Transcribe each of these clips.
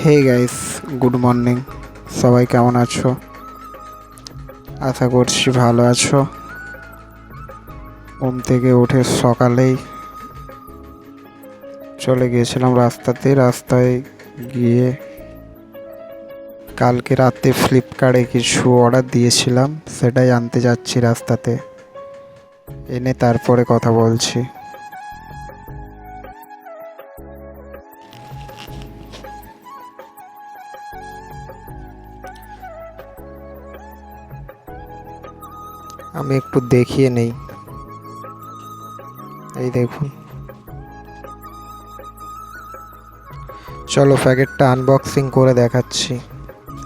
Hey guys, good morning. সবাই কেমন আছো? আশা করছি ভালো আছো। ঘুম থেকে উঠে সকালেই চলে গিয়েছিলাম রাস্তায় গিয়ে কালকে রাতে ফ্লিপকার্টে কিছু অর্ডার দিয়েছিলাম, সেটাই আনতে যাচ্ছি রাস্তাতে। এনে তারপরে কথা বলছি। আমি একটু দেখিয়ে নেই, এই দেখুন। চলো প্যাকেটটা আনবক্সিং করে দেখাচ্ছি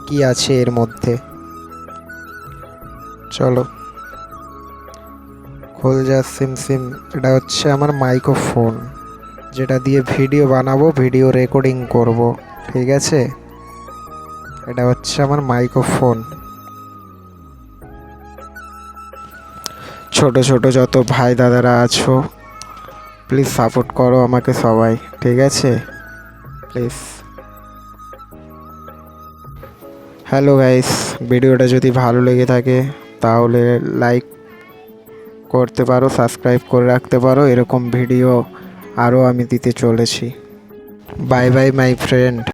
কি আছে এর মধ্যে। চলো খোল যা সিম। এটা হচ্ছে আমার মাইক্রোফোন, যেটা দিয়ে ভিডিও বানাবো, ভিডিও রেকর্ডিং করব। ঠিক আছে, এটা হচ্ছে আমার মাইক্রোফোন। ছোট ছোট যত ভাই দাদারা আছো, প্লিজ সাপোর্ট করো আমাকে সবাই, ঠিক আছে? প্লিজ। হ্যালো গাইস, ভিডিওটা যদি ভালো লেগে থাকে তাহলে লাইক করতে পারো, সাবস্ক্রাইব করে রাখতে পারো। এরকম ভিডিও আরও আমি দিতে চলেছি। Bye bye my friend.